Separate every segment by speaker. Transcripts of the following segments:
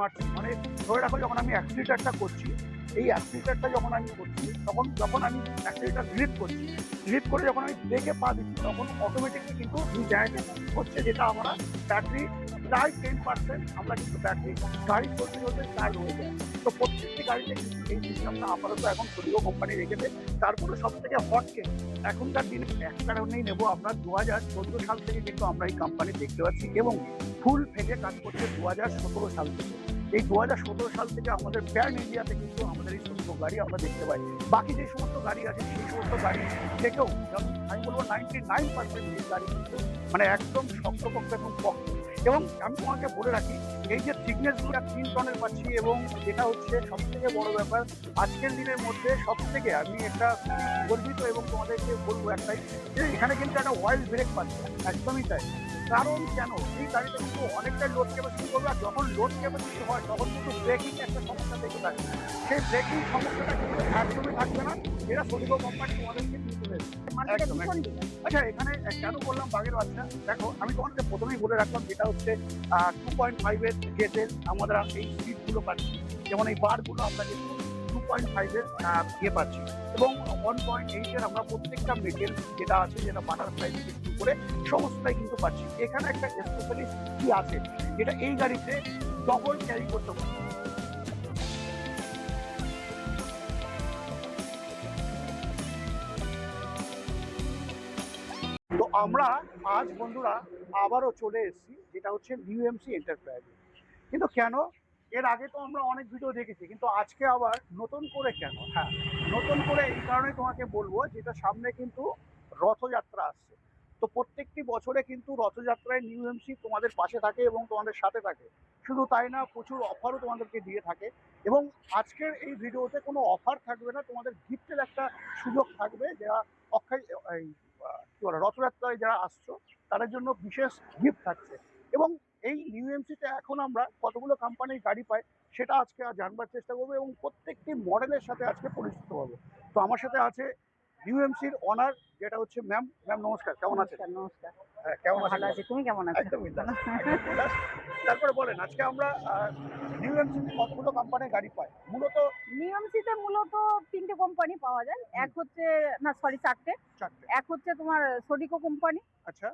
Speaker 1: মানে ধরে রাখো যখন আমি অ্যাক্সিলেটারটা করছি, এই অ্যাক্সিলেটারটা যখন আমি করছি তখন যখন আমি অ্যাক্সিলেটার রিলিভ করে যখন আমি ব্রেকে পা দিচ্ছি তখন অটোমেটিকলি কিন্তু জেনারেটর হচ্ছে, যেটা আমরা ব্যাটারি প্রায় 10% আমরা কিন্তু ব্যাটারি গাড়ি চলতে চলতে চার্জ হয়ে যায়। তো প্রত্যেকটি গাড়িতে কিন্তু এই সিস্টেমটা আপাতত এখন সোডিও কোম্পানি রেখেছে। তারপরে সব থেকে হট কেস এখনকার দিনে এক কারণেই নেবো, আমরা 2014 সাল থেকে কিন্তু আমরা এই কোম্পানি দেখতে পাচ্ছি এবং ফুল ফেজে কাজ করছে 2017 সাল থেকে। এই 2017 সাল থেকে আমাদের প্যান ইন্ডিয়াতে কিন্তু আমাদের এই সমস্ত গাড়ি আমরা দেখতে পাই। বাকি যে সমস্ত গাড়ি আছে সেই সমস্ত গাড়ি থেকেও আমি বলবো 99% এই গাড়ি কিন্তু মানে একদম শক্তপোক্ত এবং পক্ত। এবং আমি তোমাকে বলে রাখি, এই যে থিকনেসগুলো 3 টনের পাচ্ছি এবং যেটা হচ্ছে সব থেকে বড় ব্যাপার আজকের দিনের মধ্যে সব থেকে আমি একটা গর্বিত এবং তোমাদেরকে বলবো একটাই, যে এখানে কিন্তু একটা অয়েল ব্রেক পাচ্ছে। একদমই তাই। কারণ কেন, এই গাড়িটা কিন্তু অনেকটাই লোড ক্যাপাসিটি করবে, আর যখন লোড ক্যাপাসিটি হয় তখন কিন্তু ব্রেকিং একটা সমস্যা থেকে থাকে। সেই ব্রেকিং সমস্যাটা কিন্তু একদমই থাকবে না, এরা সোডিও কোম্পানি তোমাদেরকে দিয়ে চলে একদম। আচ্ছা, এখানে কেন বললাম বাঘের বাচ্চা, দেখো আমি তোমাকে প্রথমেই বলে রাখলাম যেটা হচ্ছে 2.5-এর গেজের আমাদের এই সিটগুলো পাচ্ছি, যেমন এই বারগুলো আমরা কিন্তু 2.5-এর ইয়ে পাচ্ছি এবং 1.8-এর আমরা প্রত্যেকটা মেটেল যেটা আছে, যেটা বাটারফ্লাই থেকে শুরু করে সমস্তটাই কিন্তু পাচ্ছি। এখানে একটা স্পেশালিস্ট কি আছে যেটা এই গাড়িতে ডবল ক্যারি করতে পারে। তো আমরা আজ বন্ধুরা আবারও চলে এসেছি, যেটা হচ্ছে নিউএমসি এন্টারপ্রাইজ। কিন্তু কেন, এর আগে তো আমরা অনেক ভিডিও দেখেছি, কিন্তু আজকে আবার নতুন করে কেন? হ্যাঁ, নতুন করে এই কারণে তোমাকে বলবো, যেটা সামনে কিন্তু রথযাত্রা আসছে। তো প্রত্যেকটি বছরে কিন্তু রথযাত্রায় নিউএমসি তোমাদের পাশে থাকে এবং তোমাদের সাথে থাকে। শুধু তাই না, প্রচুর অফারও তোমাদেরকে দিয়ে থাকে। এবং আজকের এই ভিডিওতে কোনো অফার থাকবে না, তোমাদের গিফটের একটা সুযোগ থাকবে, যারা অক্ষয় এই কি বলে রথযাত্রায় যারা আসছো তাদের জন্য বিশেষ গিফট থাকছে। এবং এই নিউএমসিতে এখন আমরা কতগুলো কোম্পানির গাড়ি পাই সেটা আজকে জানবার চেষ্টা করবো এবং প্রত্যেকটি মডেলের সাথে আজকে পরিচিত হবো। তো আমার সাথে আছে নিউএমসির অনার, যেটা হচ্ছে ম্যাম। ম্যাম নমস্কার, কেমন আছেন?
Speaker 2: নমস্কার।
Speaker 1: হ্যাঁ, কেমন আছেন?
Speaker 2: ভালো আছি। তুমি কেমন আছো?
Speaker 1: একদম বিন্দাস, একদম বিন্দাস। তারপরে বলেন, আজকে আমরা নিউএমসিতে কতগুলো কোম্পানির গাড়ি পাই মূলত?
Speaker 2: নিউএমসিতে মূলত ৩ টে কোম্পানি পাওয়া যায়। এক হচ্ছে, না সরি ৪ টে।
Speaker 1: চারটে।
Speaker 2: এক হচ্ছে তোমার সোডিকো কোম্পানি,
Speaker 1: আচ্ছা।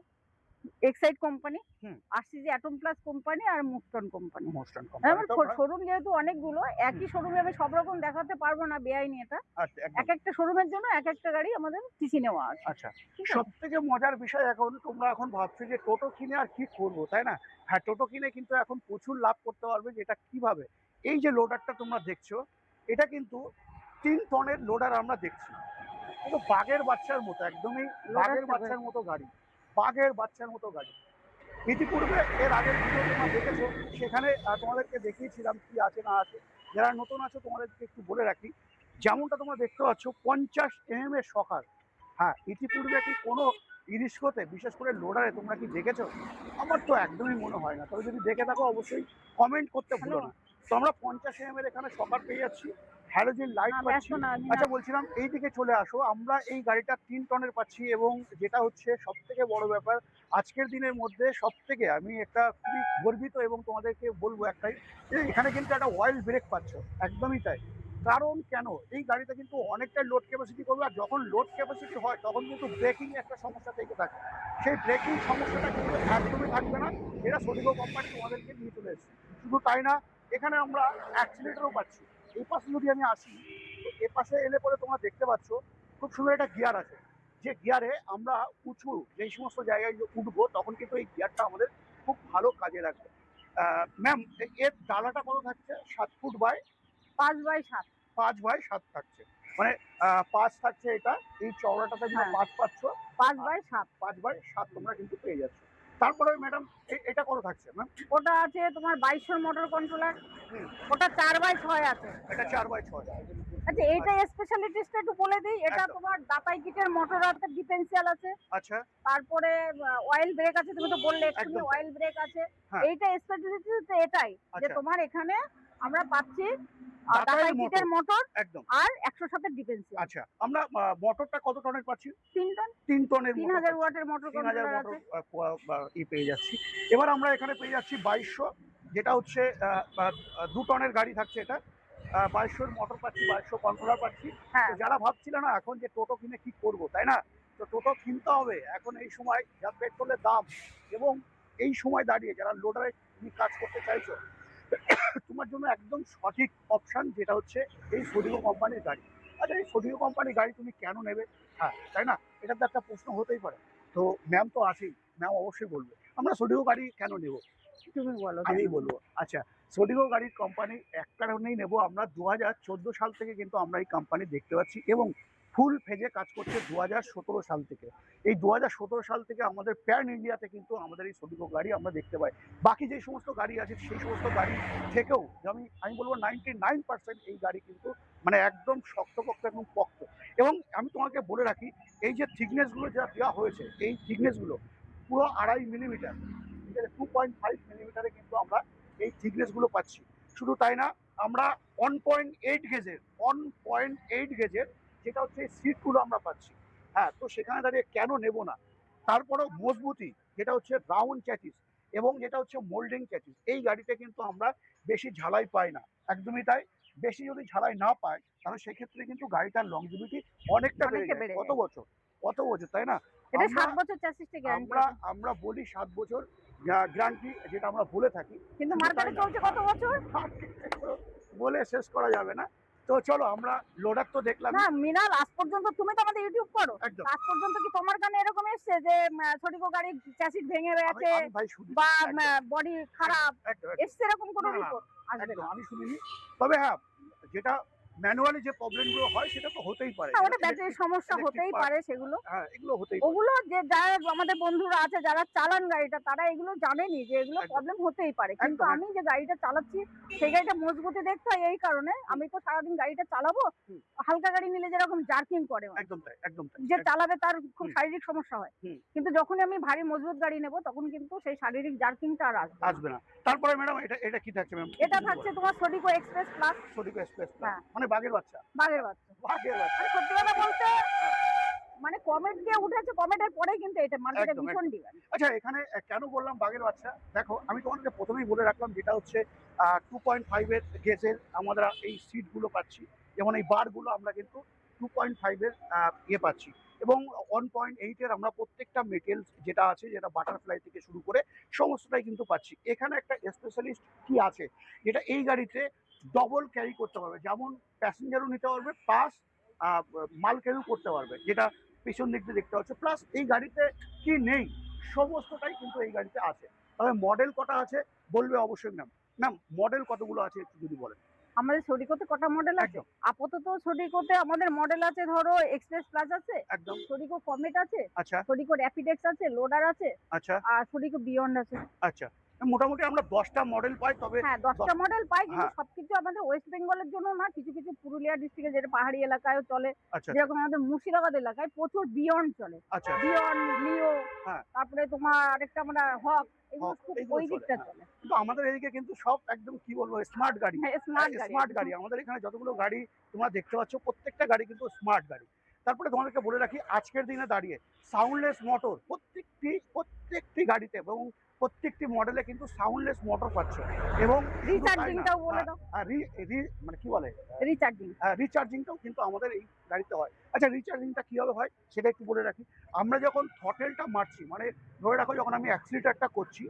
Speaker 2: এক্সাইড কোম্পানি,
Speaker 1: হুম।
Speaker 2: আরসিজি অ্যাটম প্লাস কোম্পানি আর মুস্টন কোম্পানি।
Speaker 1: মোস্টান কোম্পানি
Speaker 2: আমার
Speaker 1: তো
Speaker 2: শোরুম যেহেতু অনেকগুলো, একই শোরুমে আমি সব রকম দেখাতে পারবো না, বেআইনি এটা।
Speaker 1: আচ্ছা, একদম।
Speaker 2: এক একটা শোরুমের জন্য এক একটা গাড়ি আমাদের সিসি নেওয়া আছে।
Speaker 1: আচ্ছা,
Speaker 2: ঠিক আছে?
Speaker 1: সব থেকে মজার বিষয়, এখন তোমরা এখন ভাবছো যে টোটো কিনে আর কি করবো, তাই না? হ্যাঁ, টোটো কিনে কিন্তু এখন প্রচুর লাভ করতে পারবে। যেটা কিভাবে, এই যে লোডারটা তোমরা দেখছো, এটা কিন্তু 3 টনের লোডার আমরা দেখছি, কিন্তু বাঘের বাচ্চার মতো, একদমই বাঘের
Speaker 2: লোডার
Speaker 1: বাচ্চার মতো গাড়ি, বাঘের বাচ্চার মতো গাড়ি। ইতিপূর্বে এর আগের ভিডিও তোমরা দেখেছো, সেখানে তোমাদেরকে দেখিয়েছিলাম কি আছে না আছে। যারা নতুন আছো তোমাদেরকে একটু বলে রাখি, যেমনটা তোমরা দেখতে পাচ্ছ 50 এর সকার। হ্যাঁ, ইতিপূর্বে কি কোনো ইরিস্কোতে বিশেষ করে লোডারে তোমরা কি দেখেছো? আমার তো একদমই মনে হয় না, তবে যদি দেখে থাকো অবশ্যই কমেন্ট করতে ভুলো
Speaker 2: হ্যালো।
Speaker 1: না। তো আমরা 50 এর এখানে সকার পেয়ে যাচ্ছি, হ্যালোজেন লাইট
Speaker 2: না,
Speaker 1: পাচ্ছি।
Speaker 2: ব্যস্ত না আমি না।
Speaker 1: আচ্ছা, বলছিলাম এই দিকে চলে আসো, আমরা এই গাড়িটা 3 টনের পাচ্ছি এবং যেটা হচ্ছে সব থেকে বড় ব্যাপার আজকের দিনের মধ্যে সব থেকে আমি একটা খুবই গর্বিত এবং তোমাদেরকে বলবো একটাই, যে এখানে কিন্তু একটা অয়েল ব্রেক পাচ্ছ। একদমই তাই। কারণ কেন, এই গাড়িটা কিন্তু অনেকটাই লোড ক্যাপাসিটি করবে, আর যখন লোড ক্যাপাসিটি হয় তখন কিন্তু ব্রেকিং একটা সমস্যা থেকে থাকে। সেই ব্রেকিং সমস্যাটা কিন্তু একদমই থাকবে না, এরা সোডিও কোম্পানি তোমাদেরকে দিয়ে চলে এসেছে। শুধু তাই না, এখানে আমরা অ্যাক্সিলেটরও পাচ্ছি। এই পাশে যদি আমি আসি, তো এ পাশে এলে পরে তোমরা দেখতে পাচ্ছ খুব সুন্দর একটা গিয়ার আছে, যে গিয়ারে আমরা উঁচু যেই সমস্ত জায়গায় উঠবো তখন কিন্তু এই গিয়ারটা আমাদের খুব ভালো কাজে লাগবে। ম্যাম, এর ডালাটা কত থাকছে? 7 ফুট বাই
Speaker 2: ৫/৭।
Speaker 1: 5/7 থাকছে, মানে 5 থাকছে এটা, এই চওড়াটাতে যেটা
Speaker 2: হ্যাঁ,
Speaker 1: 5 পাচ্ছ,
Speaker 2: ৫/৭।
Speaker 1: 5/7 তোমরা কিন্তু পেয়ে যাচ্ছ। তারপরে ম্যাডাম এটা কত থাকছে ম্যাম?
Speaker 2: ওটা আছে তোমার ২২০০ মোটর কন্ট্রোলার। ওটা ৪/৬ আছে।
Speaker 1: এটা 4/6।
Speaker 2: আচ্ছা, এইটা স্পেশালিটিসটা একটু বলে দিই। এটা
Speaker 1: একদম।
Speaker 2: তোমার দাতাই কিটের মোটর আছে, ডিফারেন্সিয়াল আছে।
Speaker 1: আচ্ছা।
Speaker 2: তারপরে অয়েল ব্রেক আছে, তুমি তো বললে এক্ষুনি
Speaker 1: একদম তাই।
Speaker 2: অয়েল ব্রেক আছে।
Speaker 1: হ্যাঁ।
Speaker 2: এইটা স্পেশালিটিস এটাই যে
Speaker 1: আচ্ছা।
Speaker 2: তোমার এখানে আমরা পাচ্ছি
Speaker 1: দাতাই
Speaker 2: দাতাই কিটের মোটর
Speaker 1: একদম।
Speaker 2: আর ১০০/৭ ডিফারেন্সিয়াল।
Speaker 1: আচ্ছা, আমরা মোটরটা কত টনের পাচ্ছি?
Speaker 2: ৩ টন।
Speaker 1: 3 টনের মোটর
Speaker 2: ৩০০০
Speaker 1: পাচ্ছি।
Speaker 2: ওয়াটের মোটর
Speaker 1: 3000
Speaker 2: কন্ট্রোলার
Speaker 1: মোটর
Speaker 2: আছে।
Speaker 1: পেয়ে যাচ্ছি। এবার আমরা এখানে পেয়ে যাচ্ছি 2200 যেটা হচ্ছে 2 টনের গাড়ি থাকছে এটা। 2200 মোটর পাচ্ছি, 2200 কন্ট্রোলার পাচ্ছি।
Speaker 2: হ্যাঁ,
Speaker 1: তো যারা ভাবছিল না এখন যে টোটো কিনে কি করব, তাই না? তো টোটো কিনতে হবে এখন এই সময় যা পেট্রোলের দাম, এবং এই সময় দাঁড়িয়ে যারা লোডারে তুমি কাজ করতে চাইছো, তোমার জন্য একদম সঠিক অপশন যেটা হচ্ছে এই সোডিও কোম্পানির গাড়ি। আচ্ছা, এই সোডিও কোম্পানির গাড়ি তুমি কেন নেবে? হ্যাঁ, তাই না? এটা তো একটা প্রশ্ন হতেই পারে। তো ম্যাম তো আছেই, ম্যাম অবশ্যই বলবে আমরা সোডিও গাড়ি কেন নেব।
Speaker 2: তুমি বলো কেন?
Speaker 1: আমিই বলবো। আচ্ছা, সোডিগো গাড়ির কোম্পানি এক কারণেই নেব, আমরা 2014 সাল থেকে কিন্তু আমরা এই কোম্পানি দেখতে পাচ্ছি, এবং ফুল ফেজে কাজ করছে 2017 সাল থেকে। এই 2017 সাল থেকে আমাদের প্যান ইন্ডিয়াতে কিন্তু আমাদের এই সোডিগো গাড়ি আমরা দেখতে পাই। বাকি যে সমস্ত গাড়ি আছে সেই সমস্ত গাড়ি থেকেও আমি বলবো 99% এই গাড়ি কিন্তু মানে একদম শক্তপোক্ত এবং পোক্ত। এবং আমি তোমাকে বলে রাখি, এই যে থিকনেসগুলো যা দেওয়া হয়েছে, এই থিকনেসগুলো পুরো 2.5 মিলিমিটার, 2.5 মিলিমিটারে কিন্তু আমরা এই থিকনেসগুলো পাচ্ছি। শুধু তাই না, আমরা 1.8 গেজের যেটা হচ্ছে সিটগুলো আমরা পাচ্ছি। হ্যাঁ, তো সেখানে দাঁড়িয়ে কেন নেব না? তারপরেও মজবুতি, যেটা হচ্ছে রাউন্ড চ্যাচিস এবং যেটা হচ্ছে মোল্ডিং চ্যাচিস, এই গাড়িতে কিন্তু আমরা বেশি ঝালাই পাই না। একদমই তাই। বেশি যদি ঝালাই না পাই তাহলে সেক্ষেত্রে কিন্তু গাড়িটার লংজিভিটি অনেকটা বেড়ে
Speaker 2: অনেকটা
Speaker 1: যায়।
Speaker 2: বেড়ে
Speaker 1: কত
Speaker 2: যায়।
Speaker 1: বছর, কত বছর, তাই না?
Speaker 2: এটা
Speaker 1: আমরা
Speaker 2: 7 বছর চ্যাসিসটা গ্যারান্টি
Speaker 1: আমরা
Speaker 2: আছে।
Speaker 1: আমরা বলি 7 বছর গ্যারান্টি, যেটা আমরা বলে থাকি।
Speaker 2: কিন্তু
Speaker 1: শুধু তাই
Speaker 2: মার্কেটে
Speaker 1: না,
Speaker 2: চলছে কত বছর?
Speaker 1: বলে শেষ করা যাবে না। তো চলো আমরা লোডার তো দেখলাম।
Speaker 2: না মৃণাল, আজ পর্যন্ত তুমি তো আমাদের ইউটিউব করো।
Speaker 1: একদম।
Speaker 2: আজ পর্যন্ত কি তোমার কানে এরকম এসছে যে ছোটিকো গাড়ির চ্যাসিস ভেঙে
Speaker 1: আমি
Speaker 2: গেছে
Speaker 1: আমি ভাই শুনি।
Speaker 2: বা
Speaker 1: একদম,
Speaker 2: বডি খারাপ
Speaker 1: একদম, একদম।
Speaker 2: এসছে এরকম কোনো
Speaker 1: না, না,
Speaker 2: রিপোর্ট? আসবে
Speaker 1: একদম
Speaker 2: না।
Speaker 1: আমি শুনিনি। তবে হ্যাঁ, যেটা ম্যানুয়ালি যে প্রবলেমগুলো হয় সেটা তো হতেই পারে।
Speaker 2: হ্যাঁ, ওটা
Speaker 1: যেটা
Speaker 2: ব্যাটারির সমস্যা
Speaker 1: ইলেকট্রিক
Speaker 2: হতেই
Speaker 1: পার্ট,
Speaker 2: পারে সেগুলো।
Speaker 1: হ্যাঁ, এগুলো হতেই পারে।
Speaker 2: ওগুলো যে যারা আমাদের বন্ধুরা আছে যারা চালান গাড়িটা তারা এগুলো জানেনি যে এগুলো
Speaker 1: একদম,
Speaker 2: প্রবলেম হতেই পারে। কিন্তু
Speaker 1: একদম,
Speaker 2: আমি যে গাড়িটা চালাচ্ছি সেই গাড়িটা মজবুতি দেখতে হয় এই কারণে,
Speaker 1: হুম,
Speaker 2: আমি তো সারাদিন গাড়িটা চালাবো।
Speaker 1: হুম,
Speaker 2: হালকা গাড়ি নিলে যেরকম জার্কিং করে মানুষ,
Speaker 1: একদম তাই, একদম তাই।
Speaker 2: যে চালাবে তার খুব
Speaker 1: হুম,
Speaker 2: শারীরিক সমস্যা হয়।
Speaker 1: হুম,
Speaker 2: কিন্তু যখনই আমি ভারী মজবুত গাড়ি নেব তখন কিন্তু সেই শারীরিক জার্কিংটা আর আসবে না।
Speaker 1: আসবে না। তারপরে ম্যাডাম এটা এটা কি থাকছে ম্যাম?
Speaker 2: এটা থাকছে তোমার সোডিকো এক্সপ্রেস প্লাস।
Speaker 1: সোডিকো এক্সপ্রেস প্লাস
Speaker 2: হ্যাঁ,
Speaker 1: মানে বাঘের বাচ্চা।
Speaker 2: বাঘের বাচ্চা।
Speaker 1: বাঘের বাচ্চা।
Speaker 2: মানে সত্যি কথা বলতে মানে কমেট দিয়ে উঠেছে, কমেটের পরেই কিন্তু এটা মার্কেটে
Speaker 1: একদম,
Speaker 2: ভীষণ
Speaker 1: একদম।
Speaker 2: ডিমান্ড।
Speaker 1: আচ্ছা, এখানে কেন বললাম বাঘের বাচ্চা? দেখো, আমি তোমাদেরকে প্রথমেই বলে রাখলাম যেটা হচ্ছে 2.5 এর গেজের আমরা এই সিটগুলো পাচ্ছি। যেমন এই বারগুলো আমরা কিন্তু 2.5 এর পাচ্ছি, এবং 1.8 এর আমরা প্রত্যেকটা মেটেরিয়ালস যেটা আছে, যেটা বাটারফ্লাই থেকে শুরু করে সমস্তটাই কিন্তু পাচ্ছি। এখানে একটা স্পেশালিস্ট কি আছে, যেটা এই গাড়িতে ডবল ক্যারি করতে পারবে, যেমন প্যাসেঞ্জারও নিতে পারবে প্লাস মাল ক্যারিও করতে পারবে, যেটা পেছন দিক দিয়ে দেখতে পাচ্ছ। প্লাস এই গাড়িতে কি নেই সমস্তটাই কিন্তু এই গাড়িতে আছে। তবে মডেল কটা আছে বলবে অবশ্যই ম্যাম। ম্যাম, মডেল কতগুলো আছে একটু যদি বলেন।
Speaker 2: আমাদের সোডিকোতে কটা মডেল আছে?
Speaker 1: একদম,
Speaker 2: আপাতত সোডিকোতে আমাদের মডেল আছে ধরো এক্সপ্রেস প্লাস আছে,
Speaker 1: একদম।
Speaker 2: সোডিকো কমেট আছে,
Speaker 1: আচ্ছা,
Speaker 2: সোডিকো র্যাপিডেক্স আছে, লোডার আছে,
Speaker 1: আচ্ছা,
Speaker 2: আর সোডিকো বিয়ন্ড আছে।
Speaker 1: আচ্ছা। মোটামুটি আমরা 10টা মডেল পাই, তবে
Speaker 2: হ্যাঁ, 10টা মডেল পাই, কিন্তু
Speaker 1: হ্যাঁ,
Speaker 2: সবকিছু আমাদের ওয়েস্ট বেঙ্গলের জন্য না, কিছু কিছু পুরুলিয়া ডিস্ট্রিক্টে যেটা পাহাড়ি এলাকায়ও চলে।
Speaker 1: আচ্ছা, আচ্ছা,
Speaker 2: যেরকম আমাদের মুর্শিদাবাদ এলাকায় প্রচুর বিয়ন্ড চলে।
Speaker 1: আচ্ছা,
Speaker 2: বিয়ন্ড, লিও,
Speaker 1: হ্যাঁ,
Speaker 2: তারপরে তোমার আরেকটা আমরা হক, এগুলো
Speaker 1: হক,
Speaker 2: খুব
Speaker 1: এইগুলো
Speaker 2: ওই
Speaker 1: চলে,
Speaker 2: দিকটা
Speaker 1: হ্যাঁ।
Speaker 2: চলে।
Speaker 1: কিন্তু আমাদের এদিকে কিন্তু সব একদম কি বলবো স্মার্ট গাড়ি।
Speaker 2: হ্যাঁ, স্মার্ট গাড়ি
Speaker 1: স্মার্ট
Speaker 2: একদম।
Speaker 1: গাড়ি আমাদের এখানে যতগুলো গাড়ি তোমরা দেখতে পাচ্ছ প্রত্যেকটা গাড়ি কিন্তু স্মার্ট গাড়ি। তারপরে তোমাদেরকে বলে রাখি, আজকের দিনে দাঁড়িয়ে সাউন্ডলেস মোটর প্রত্যেকটি গাড়িতে এবং প্রত্যেকটি মডেলে কিন্তু সাউন্ডলেস মোটর পাচ্ছ। এবং শুধু তাই না,
Speaker 2: রিচার্জিংটাও বলে দাও।
Speaker 1: মানে কি বলে,
Speaker 2: রিচার্জিং।
Speaker 1: রিচার্জিংটাও কিন্তু আমাদের এই গাড়িতে হয়। আচ্ছা, রিচার্জিংটা কিভাবে হয় সেটা একটু বলে রাখি। আমরা যখন থ্রটেলটা মারছি, মানে ধরে রাখো যখন আমি অ্যাক্সিলারেটরটা করছি,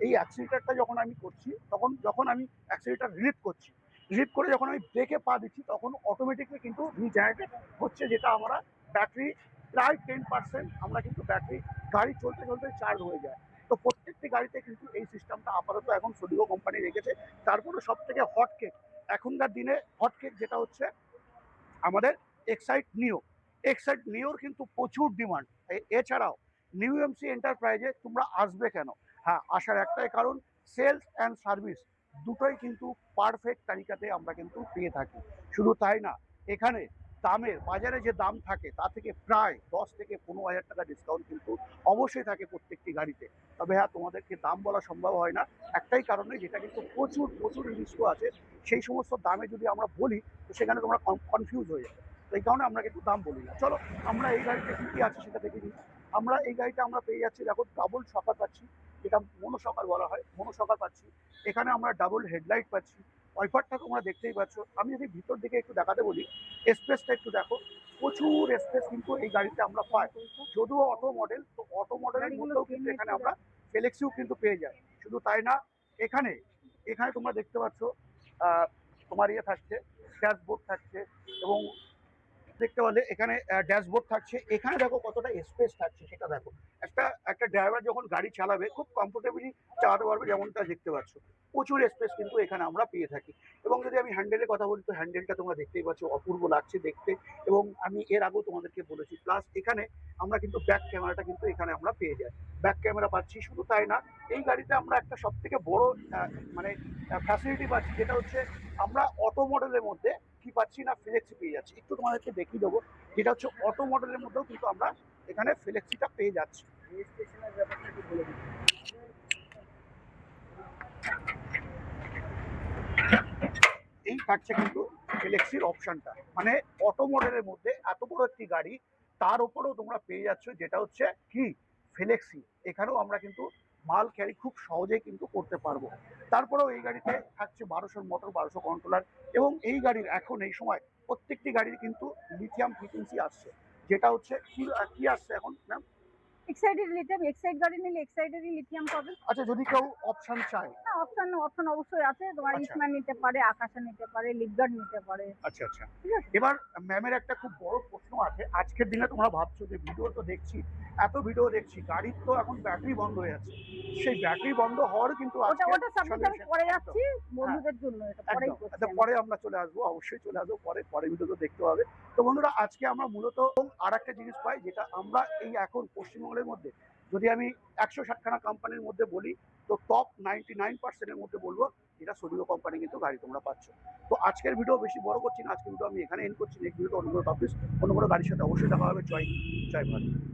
Speaker 1: এই অ্যাক্সিলারেটরটা যখন আমি করছি, তখন যখন আমি অ্যাক্সিলারেটর রিলিজ করছি, রিলিজ করে যখন আমি ব্রেকে পা দিচ্ছি তখন অটোমেটিকলি কিন্তু রিজেনারেটেড হচ্ছে, যেটা আমরা ব্যাটারি প্রায় 10% আমরা কিন্তু ব্যাটারি গাড়ি চলতে চলতে চার্জ হয়ে যায়। তো প্রত্যেকটি গাড়িতে কিন্তু এই সিস্টেমটা আপাতত এখন সোডিগো কোম্পানি রেখেছে। তারপরে সব থেকে হট কেক এখনকার দিনে, হট কেক যেটা হচ্ছে আমাদের এক্সাইট নিও। এক্সাইট নিওর কিন্তু প্রচুর ডিমান্ড। এছাড়াও নিউ এমসি এন্টারপ্রাইজে তোমরা আসবে কেন? হ্যাঁ, আসার একটাই কারণ, সেলস অ্যান্ড সার্ভিস দুটোই কিন্তু পারফেক্ট তালিকাতে আমরা কিন্তু পেয়ে থাকি। শুধু তাই না, এখানে দামের বাজারে যে দাম থাকে তা থেকে প্রায় 10 থেকে 15,000 টাকা ডিসকাউন্ট কিন্তু অবশ্যই থাকে প্রত্যেকটি গাড়িতে। তবে হ্যাঁ, তোমাদেরকে দাম বলা সম্ভব হয় না একটাই কারণে, যেটা কিন্তু প্রচুর প্রচুর রিস্কও আছে। সেই সমস্ত দামে যদি আমরা বলি তো সেখানে তোমরা কনফিউজ হয়ে যাবে। তো এই কারণে আমরা কিন্তু দাম বলি না। চলো আমরা এই গাড়িতে কী কী আছে সেটা দেখে নিই। আমরা এই গাড়িটা আমরা পেয়ে যাচ্ছি, দেখো ডাবল শকার পাচ্ছি, যেটা মনোসকার বলা হয়, মনোসকার পাচ্ছি। এখানে আমরা ডাবল হেডলাইট পাচ্ছি। ওয়াইপারটা তোমরা দেখতেই পাচ্ছ। আমি যদি ভিতর দিকে একটু দেখাতে বলি, স্পেসটা একটু দেখো। প্রচুর স্পেস কিন্তু এই গাড়িতে আমরা পাই। যদিও অটো মডেল, তো অটো মডেলের
Speaker 2: গাড়িগুলো
Speaker 1: মধ্যেও কিন্তু এখানে আমরা ফ্লেক্সিও কিন্তু পেয়ে যাই। শুধু তাই না, এখানে এখানে তোমরা দেখতে পাচ্ছ তোমার ইয়ে থাকছে, ড্যাশবোর্ড থাকছে এবং দেখতে পারলে এখানে ড্যাশবোর্ড থাকছে। এখানে দেখো কতটা স্পেস থাকছে সেটা দেখো। একটা একটা ড্রাইভার যখন গাড়ি চালাবে খুব কমফোর্টেবলি চালাতে পারবে, যেমনটা দেখতে পাচ্ছ। প্রচুর স্পেস কিন্তু এখানে আমরা পেয়ে থাকি। এবং যদি আমি হ্যান্ডেলের কথা বলি, তো হ্যান্ডেলটা তোমরা দেখতেই পাচ্ছ, অপূর্ব লাগছে দেখতে। এবং আমি এর আগেও তোমাদেরকে বলেছি, প্লাস এখানে আমরা কিন্তু ব্যাক ক্যামেরাটা কিন্তু এখানে আমরা পেয়ে যাই। ব্যাক ক্যামেরা পাচ্ছি। শুধু তাই না, এই গাড়িতে আমরা একটা সব থেকে বড় মানে ফ্যাসিলিটি পাচ্ছি, যেটা হচ্ছে আমরা অটো মডেলের মধ্যে কি পাচ্ছি না, ফ্লেক্সি পেয়ে যাচ্ছি। একটু তোমাদেরকে দেখিয়ে দেবো, যেটা হচ্ছে অটো মডেলের মধ্যেও কিন্তু আমরা এখানে ফ্লেক্সিটা পেয়ে যাচ্ছি। রেজিস্ট্রেশনের ব্যাপারটা একটু বলে দিচ্ছি। এই থাকছে কিন্তু ফ্লেক্সির অপশনটা, মানে অটো মডেলের মধ্যে এত বড় একটি গাড়ি, তার উপরেও তোমরা পেয়ে যাচ্ছ যেটা হচ্ছে কি, ফ্লেক্সি। এখানেও আমরা কিন্তু মাল ক্যারি খুব সহজেই কিন্তু করতে পারবো। তারপরেও এই গাড়িতে থাকছে 1200 মোটর, 1200 কন্ট্রোলার। এবং এই গাড়ির এখন এই সময় প্রত্যেকটি গাড়ির কিন্তু লিথিয়াম ফ্রিকোয়েন্সি আসছে, যেটা হচ্ছে কি কি আসছে এখন ম্যাম?
Speaker 2: এক্সাইডেড লিথিয়াম, এক্সাইড গাড়ি নিলে এক্সাইডেরই লিথিয়াম পাবে।
Speaker 1: আচ্ছা, যদি কেউ অপশন চায়।
Speaker 2: হ্যাঁ, অপশন অবশ্যই আছে। তোমার
Speaker 1: আচ্ছা
Speaker 2: ইসমান নিতে পারে, আকাশা নিতে পারে, লিপগার্ড নিতে পারে।
Speaker 1: আচ্ছা আচ্ছা।
Speaker 2: ঠিক আছে?
Speaker 1: এবার ম্যামের একটা খুব বড় প্রশ্ন আছে। আজকের দিনে তোমরা ভাবছো যে ভিডিও তো দেখছি, এত ভিডিও দেখছি, গাড়ির তো এখন ব্যাটারি বন্ধ হয়ে যাচ্ছে। সেই ব্যাটারি বন্ধ হওয়ারও কিন্তু
Speaker 2: ওটা
Speaker 1: আজকে
Speaker 2: ওটা সাবজেক্ট আমি
Speaker 1: সলিউশন।
Speaker 2: পরে
Speaker 1: একদম
Speaker 2: যাচ্ছি বন্ধুদের জন্য, এটা পরেই
Speaker 1: একদম।
Speaker 2: করছি
Speaker 1: আচ্ছা,
Speaker 2: আমি।
Speaker 1: পরে আমরা চলে আসবো, অবশ্যই চলে আসবো পরে, পরে ভিডিও তো দেখতে হবে। তো বন্ধুরা, আজকে আমরা মূলত আরেকটা জিনিস পাই, যেটা আমরা এই এখন পশ্চিমবঙ্গের মধ্যে যদি আমি 160 খানা কোম্পানির মধ্যে বলি, তো টপ 99% এর মধ্যে বলবো যেটা সোডিও কোম্পানি কিন্তু গাড়ি তোমরা পাচ্ছ। তো আজকের ভিডিও বেশি বড় করছি না, আজকের ভিডিও আমি এখানে এন্ড করছি। নেক্সট ভিডিও অন্য কোনো টপিক, অন্য কোনো গাড়ির সাথে অবশ্যই দেখা হবে। জয় হিন্দ, জয় ভারত।